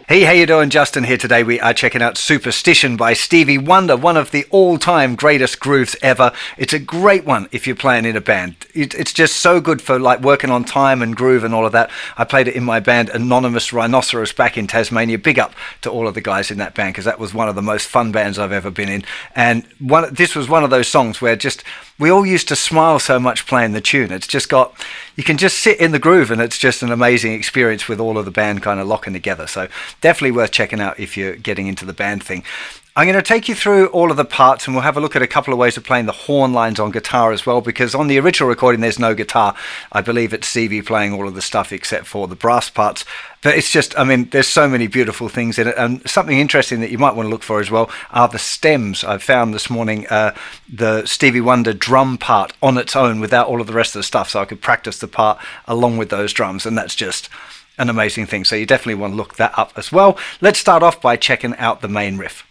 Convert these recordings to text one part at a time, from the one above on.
Hey, how you doing? Justin here. Today we are checking out Superstition by Stevie Wonder, one of the all-time greatest grooves ever. It's a great one if you're playing in a band. It's just so good for like working on time and groove and all of that. I played it in my band Anonymous Rhinoceros back in Tasmania. Big up to all of the guys in that band because that was one of the most fun bands I've ever been in. And this was one of those songs where we all used to smile so much playing the tune. It's just you can just sit in the groove and it's just an amazing experience with all of the band kind of locking together. So definitely worth checking out if you're getting into the band thing. I'm going to take you through all of the parts and we'll have a look at a couple of ways of playing the horn lines on guitar as well, because on the original recording there's no guitar. I believe it's Stevie playing all of the stuff except for the brass parts. But it's just, I mean, there's so many beautiful things in it. And something interesting that you might want to look for as well are the stems. I found this morning the Stevie Wonder drum part on its own without all of the rest of the stuff, so I could practice the part along with those drums, and that's just an amazing thing. So you definitely want to look that up as well. Let's start off by checking out the main riff.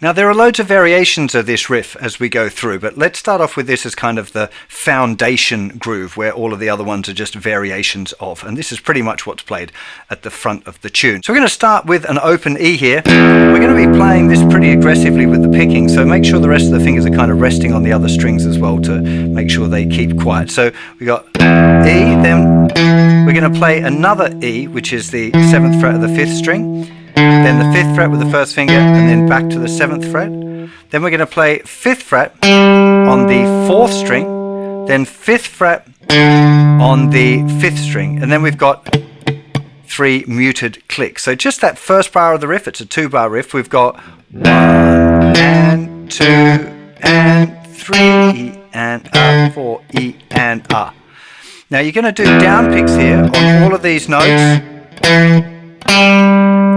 Now there are loads of variations of this riff as we go through, but let's start off with this as kind of the foundation groove where all of the other ones are just variations of, and this is pretty much what's played at the front of the tune. So we're going to start with an open E here. We're going to be playing this pretty aggressively with the picking, so make sure the rest of the fingers are kind of resting on the other strings as well to make sure they keep quiet. So we got E, then we're going to play another E, which is the 7th fret of the 5th string. Then the 5th fret with the first finger, and then back to the 7th fret. Then we're going to play 5th fret on the 4th string, then 5th fret on the 5th string, and then we've got 3 muted clicks. So just that first bar of the riff, it's a 2-bar riff. We've got 1 and 2 and 3 E and A, 4 E and A. Now you're going to do down picks here on all of these notes.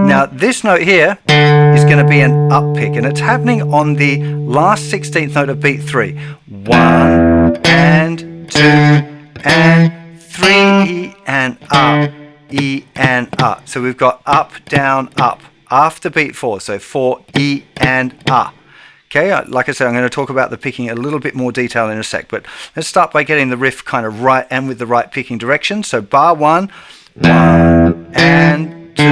Now this note here is going to be an up pick, and it's happening on the last 16th note of beat 3. 1 and 2 and 3 E and A, E and A. So we've got up, down, up after beat 4. So 4 E and A. Okay, like I said, I'm going to talk about the picking a little bit more detail in a sec, but let's start by getting the riff kind of right and with the right picking direction. So bar 1, 1 and 2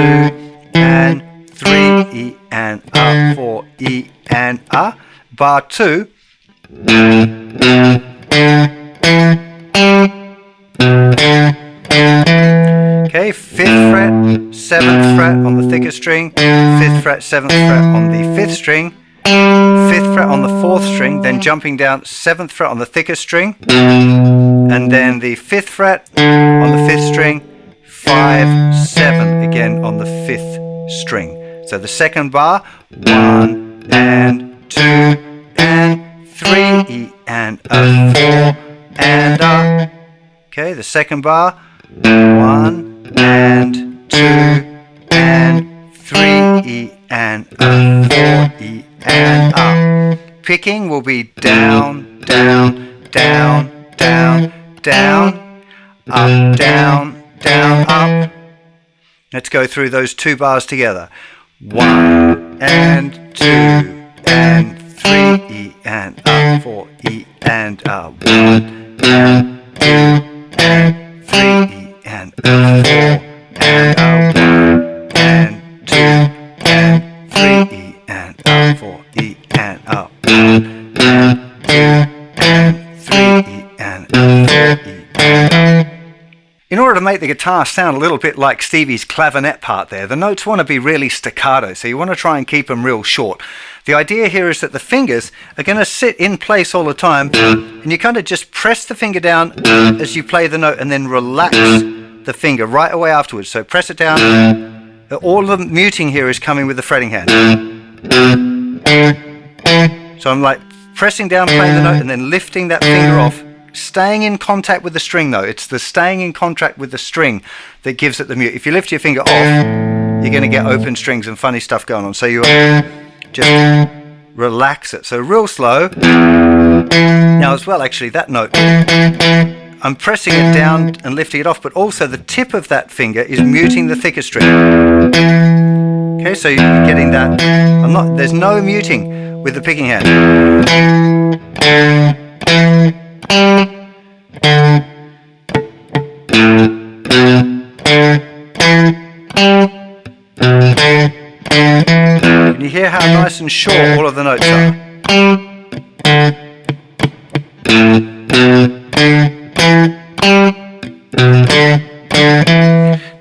and 3 E and A, 4 E and A. Bar 2, okay, 5th fret, 7th fret on the thicker string, 5th fret, 7th fret on the 5th string, 5th fret on the 4th string, then jumping down 7th fret on the thicker string, and then the 5th fret on the 5th string, 5, 7 again on the 5th string. So the second bar, 1 and 2 and 3 E and A, 4 and A. Okay, the second bar, 1 and 2 and 3 E and A, 4 E and A. Picking will be down, down, down, down, down, up, down, down, up. Let's go through those 2 bars together. 1 and 2 and 3 E and A, 4 E and A. 1 and 2 and 3 E and A, 4 and A. 1 and 2 and 3 E and A, 4 E and A. 1 and 2 and 3 E and A, 4 E and A. In order to make the guitar sound a little bit like Stevie's clavinet part there, the notes want to be really staccato, so you want to try and keep them real short. The idea here is that the fingers are going to sit in place all the time, and you kind of just press the finger down as you play the note and then relax the finger right away afterwards. So press it down. All the muting here is coming with the fretting hand. So I'm like pressing down, playing the note, and then lifting that finger off. Staying in contact with the string though. It's the staying in contact with the string that gives it the mute. If you lift your finger off, you're going to get open strings and funny stuff going on. So you just relax it. So real slow. Now as well, actually, that note, I'm pressing it down and lifting it off, but also the tip of that finger is muting the thicker string. Okay, so you're getting that. There's no muting with the picking hand. Can you hear how nice and short all of the notes are?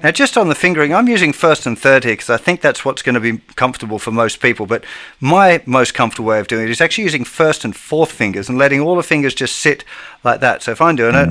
Now just on the fingering, I'm using first and third here because I think that's what's going to be comfortable for most people, but my most comfortable way of doing it is actually using first and fourth fingers and letting all the fingers just sit like that. So if I'm doing it,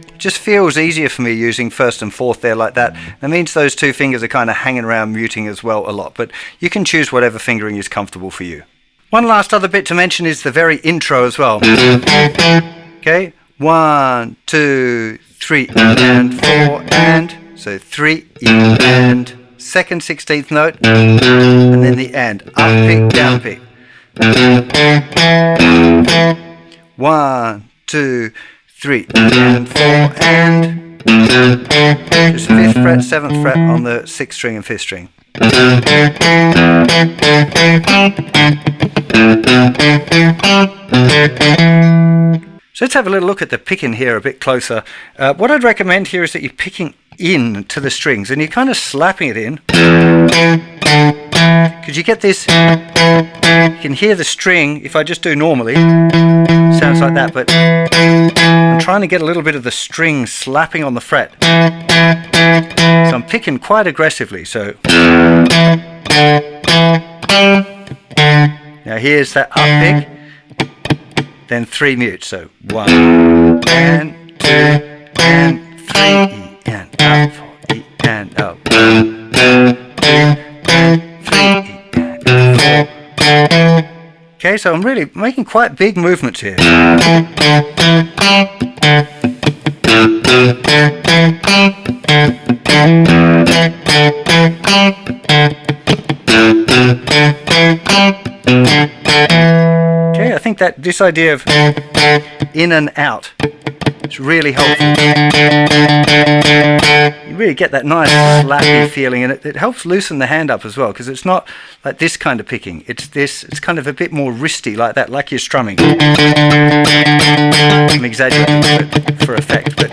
it just feels easier for me using first and fourth there like that. That means those two fingers are kind of hanging around muting as well a lot, but you can choose whatever fingering is comfortable for you. One last other bit to mention is the very intro as well. Okay, 1, 2, 3 and 4 and, so 3 and, second 16th note, and then the and, up pick, down pick. 1, 2, 3 and 4 and, just 5th fret, 7th fret on the 6th string and 5th string. So let's have a little look at the picking here a bit closer. What I'd recommend here is that you're picking in to the strings and you're kind of slapping it in. Because you get this, you can hear the string, if I just do normally, sounds like that, but I'm trying to get a little bit of the string slapping on the fret. So I'm picking quite aggressively, so. Now here's that up pick, then 3 mutes, so 1 and 2 and 3 E and up, 4 E and up, 1, 2 and 3 E and 4. Okay, so I'm really making quite big movements here. Okay, I think that this idea of in and out is really helpful. You really get that nice slappy feeling, and it helps loosen the hand up as well, because it's not like this kind of picking. It's kind of a bit more wristy like that, like you're strumming. I'm exaggerating for effect, but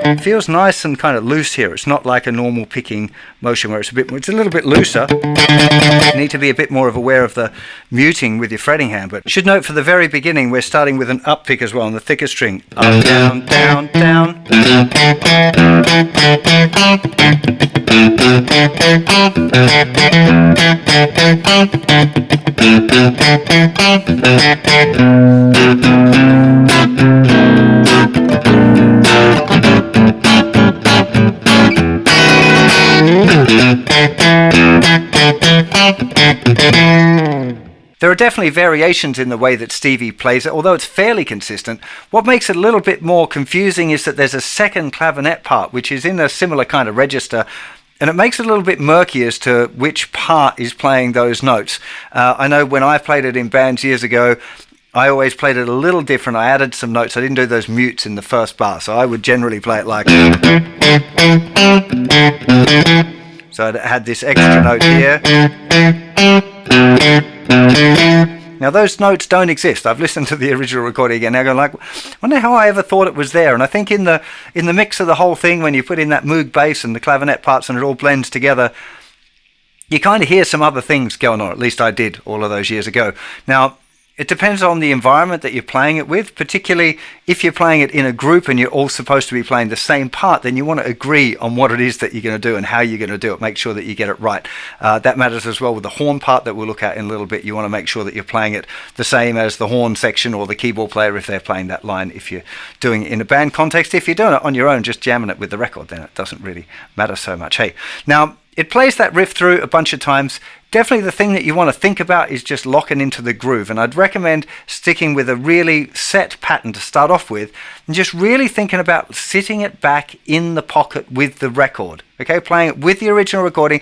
it feels nice and kind of loose here. It's not like a normal picking motion where it's a little bit looser. You need to be a bit more aware of the muting with your fretting hand. But you should note for the very beginning, we're starting with an up pick as well on the thicker string. Up, down, down, down. There are definitely variations in the way that Stevie plays it, although it's fairly consistent. What makes it a little bit more confusing is that there's a second clavinet part which is in a similar kind of register, and it makes it a little bit murky as to which part is playing those notes. I know when I played it in bands years ago, I always played it a little different. I added some notes. I didn't do those mutes in the first bar, so I would generally play it like. So I had this extra note here. Now those notes don't exist. I've listened to the original recording again. Now I'm going like, I wonder how I ever thought it was there. And I think in the mix of the whole thing, when you put in that Moog bass and the clavinet parts and it all blends together, you kind of hear some other things going on. At least I did all of those years ago. Now, it depends on the environment that you're playing it with, particularly if you're playing it in a group and you're all supposed to be playing the same part, then you want to agree on what it is that you're going to do and how you're going to do it. Make sure that you get it right. That matters as well with the horn part that we'll look at in a little bit. You want to make sure that you're playing it the same as the horn section or the keyboard player if they're playing that line. If you're doing it in a band context, if you're doing it on your own, just jamming it with the record, then it doesn't really matter so much. Hey, now it plays that riff through a bunch of times. Definitely the thing that you want to think about is just locking into the groove, and I'd recommend sticking with a really set pattern to start off with and just really thinking about sitting it back in the pocket with the record, okay, playing it with the original recording.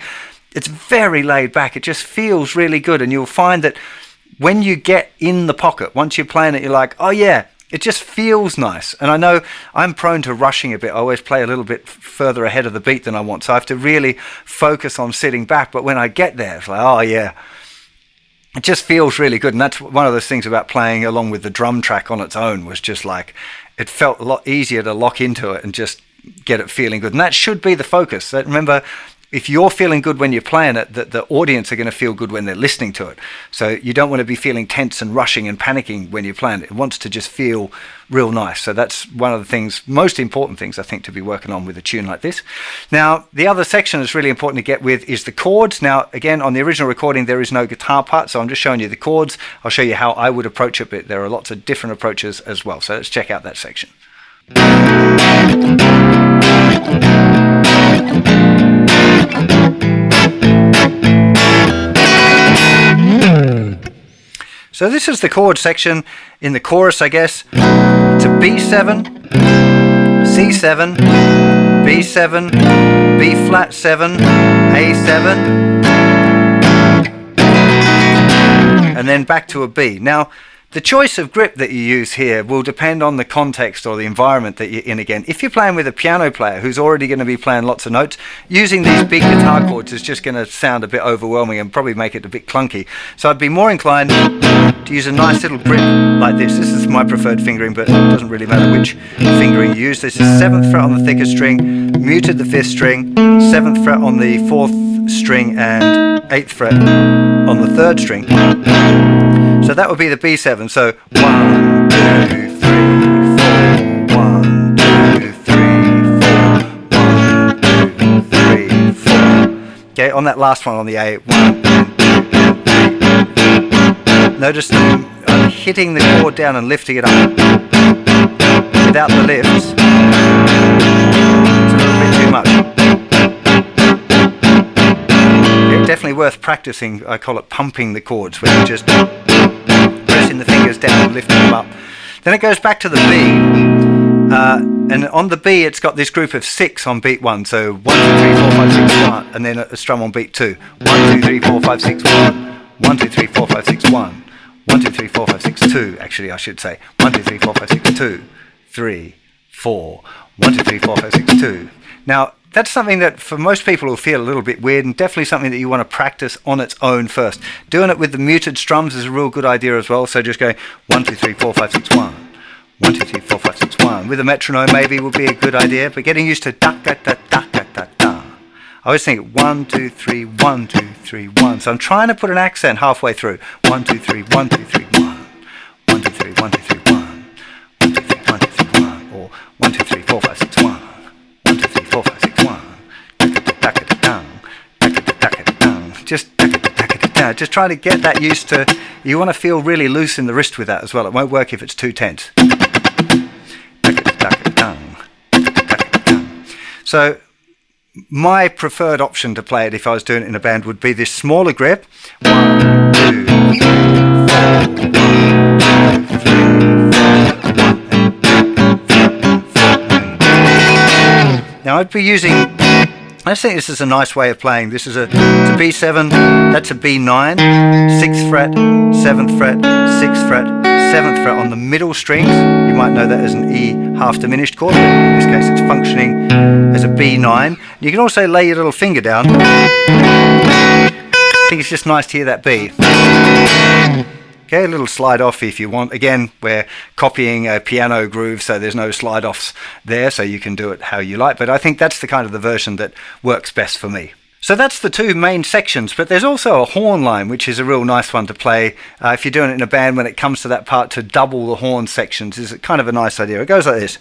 It's very laid back, it just feels really good, and you'll find that when you get in the pocket, once you're playing it, you're like, oh yeah, it just feels nice. And I know I'm prone to rushing a bit. I always play a little bit further ahead of the beat than I want. So I have to really focus on sitting back. But when I get there, it's like, oh yeah, it just feels really good. And that's one of those things about playing along with the drum track on its own, was just like, it felt a lot easier to lock into it and just get it feeling good. And that should be the focus. Remember, if you're feeling good when you're playing it, the audience are going to feel good when they're listening to it. So you don't want to be feeling tense and rushing and panicking when you're playing it. It wants to just feel real nice. So that's one of the things, most important things, I think, to be working on with a tune like this. Now, the other section that's really important to get with is the chords. Now, again, on the original recording, there is no guitar part, so I'm just showing you the chords. I'll show you how I would approach it, but there are lots of different approaches as well. So let's check out that section. So this is the chord section in the chorus, I guess. It's a B7, C7, B7, B flat 7, A7, and then back to a B. Now, the choice of grip that you use here will depend on the context or the environment that you're in. Again, if you're playing with a piano player who's already going to be playing lots of notes, using these big guitar chords is just going to sound a bit overwhelming and probably make it a bit clunky. So I'd be more inclined to use a nice little grip like this. This is my preferred fingering, but it doesn't really matter which fingering you use. This is 7th fret on the thickest string, muted the 5th string, 7th fret on the 4th string, and 8th fret on the 3rd string. So that would be the B7. So 1, 2, 3, 4. 1, 2, 3, 4. 1, 2, 3, 4. Okay, on that last one on the A, 1, 2, 3. Notice that I'm hitting the chord down and lifting it up. Without the lifts, it's a little bit too much. Okay, definitely worth practicing. I call it pumping the chords, where you just pressing the fingers down and lifting them up. Then it goes back to the B, and on the B it's got this group of 6 on beat 1. So 1, 2, 3, 4, 5, 6, 1, and then a strum on beat 2. 1, 2, 3, 4, 5, 6, 1. 1, 2, 3, 4, 5, 6, 1. 1, 2, 3, 4, 5, 6, 2. Actually, I should say 1, 2, 3, 4, 5, 6, 2, 3, 4. 1, 2, 3, 4, 5, 6, 2. Now, that's something that for most people will feel a little bit weird, and definitely something that you want to practice on its own first. Doing it with the muted strums is a real good idea as well. So just going 1, 2, 3, 4, 5, 6, 1. 1, 2, 3, 4, 5, 6, 1. With a metronome maybe would be a good idea, but getting used to da da da da da da da. I always think 1, 2, 3, 1, 2, 3, 1. So I'm trying to put an accent halfway through. 1, 2, 3, 1, 2, 3, 1. 1, 2, 3, 1, 2, 3, 1. 1, 2, 3, 1, 2, 3, 1. Or 1, 2, 3, 4, 5, 6, 1. 1, 2, 3, 4, 5, 6, 1. Just trying to get that used to. You want to feel really loose in the wrist with that as well. It won't work if it's too tense. So my preferred option to play it if I was doing it in a band would be this smaller grip. 1, 2, 3, 4. 1, 2, 3, 4. Now I'd be using. I think this is a nice way of playing. This is it's a B7, that's a B9, 6th fret, 7th fret, 6th fret, 7th fret on the middle strings. You might know that as an E half diminished chord, but in this case it's functioning as a B9. You can also lay your little finger down. I think it's just nice to hear that B. Okay, a little slide off if you want. Again, we're copying a piano groove, so there's no slide offs there, so you can do it how you like. But I think that's the kind of the version that works best for me. So that's the two main sections, but there's also a horn line, which is a real nice one to play. If you're doing it in a band, when it comes to that part, to double the horn sections is kind of a nice idea. It goes like this.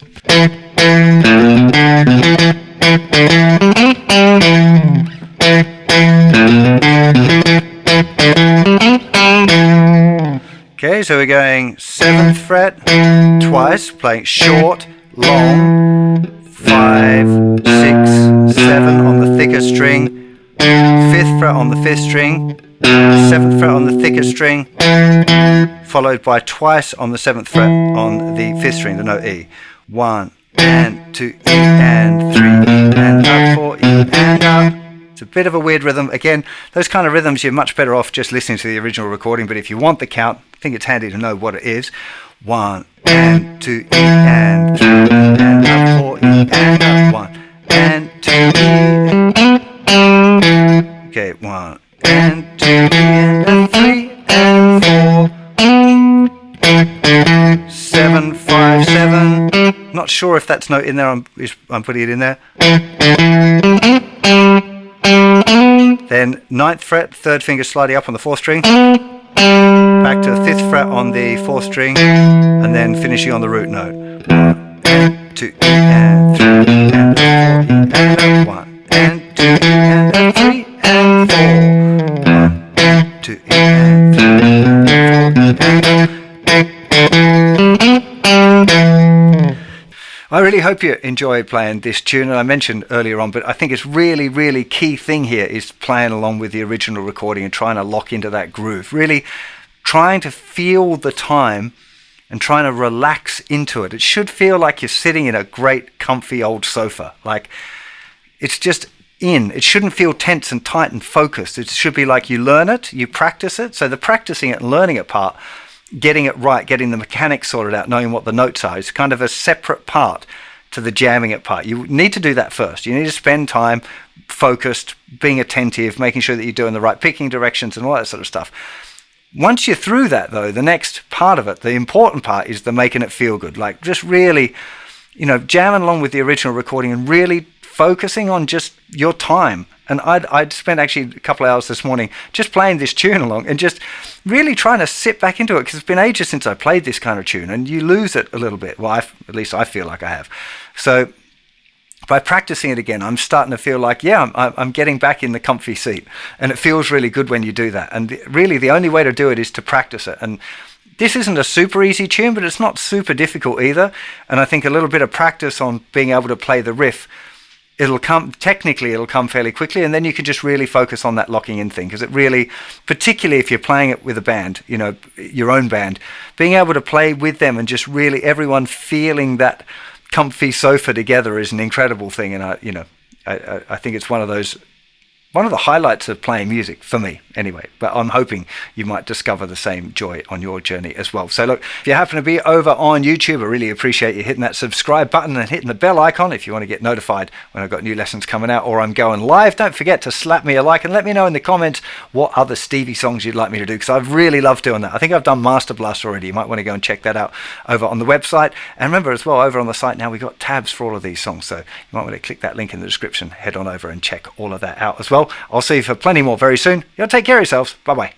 Okay, so we're going 7th fret twice, playing short, long, 5, 6, 7 on the thicker string, 5th fret on the 5th string, 7th fret on the thicker string, followed by twice on the 7th fret on the 5th string, the note E. 1 and 2 E and 3 E and up, 4 E and up. It's a bit of a weird rhythm. Again, those kind of rhythms you're much better off just listening to the original recording, but if you want the count, I think it's handy to know what it is. 1 and 2 E and 3 E and up, 4 E and up. 1 and 2 E. Okay, 1 and 2 E and 3 and 4. 7, 5, 7. Not sure if that's note in there. I'm putting it in there. Then 9th fret, 3rd finger sliding up on the 4th string. Back to the 5th fret on the 4th string, and then finishing on the root note. 1 and 2 E and 3 E and 4 E and 1 and 2 E and 3 and 4. 1 and 2 E and 3 and 4. I really hope you enjoy playing this tune, and I mentioned earlier on, but I think it's really key thing here is playing along with the original recording and trying to lock into that groove. Really trying to feel the time and trying to relax into it. It should feel like you're sitting in a great comfy old sofa. Like it's just in. It shouldn't feel tense and tight and focused. It should be like you learn it, you practice it. So the practicing it and learning it part, getting it right, getting the mechanics sorted out, knowing what the notes are, is kind of a separate part to the jamming it part. You need to do that first. You need to spend time focused, being attentive, making sure that you're doing the right picking directions and all that sort of stuff. Once you're through that, though, the next part of it, the important part, is the making it feel good. Like just really, jamming along with the original recording and really focusing on just your time. And I'd spent actually a couple of hours this morning just playing this tune along and just really trying to sit back into it, because it's been ages since I played this kind of tune, and you lose it a little bit. Well, at least I feel like I have. So by practicing it again, I'm starting to feel like, yeah, I'm getting back in the comfy seat, and it feels really good when you do that. And really the only way to do it is to practice it. And this isn't a super easy tune, but it's not super difficult either. And I think a little bit of practice on being able to play the riff, it'll come fairly quickly, and then you can just really focus on that locking in thing, because it really, particularly if you're playing it with a band, your own band, being able to play with them and just really everyone feeling that comfy sofa together is an incredible thing. And I think it's one of the highlights of playing music for me anyway, but I'm hoping you might discover the same joy on your journey as well. So look, if you happen to be over on YouTube, I really appreciate you hitting that subscribe button and hitting the bell icon if you want to get notified when I've got new lessons coming out or I'm going live. Don't forget to slap me a like and let me know in the comments what other Stevie songs you'd like me to do, because I really love doing that. I think I've done Master Blast already. You might want to go and check that out over on the website. And remember as well, over on the site now we've got tabs for all of these songs, so you might want to click that link in the description, head on over and check all of that out as well. I'll see you for plenty more very soon. You'll take care of yourselves. Bye bye.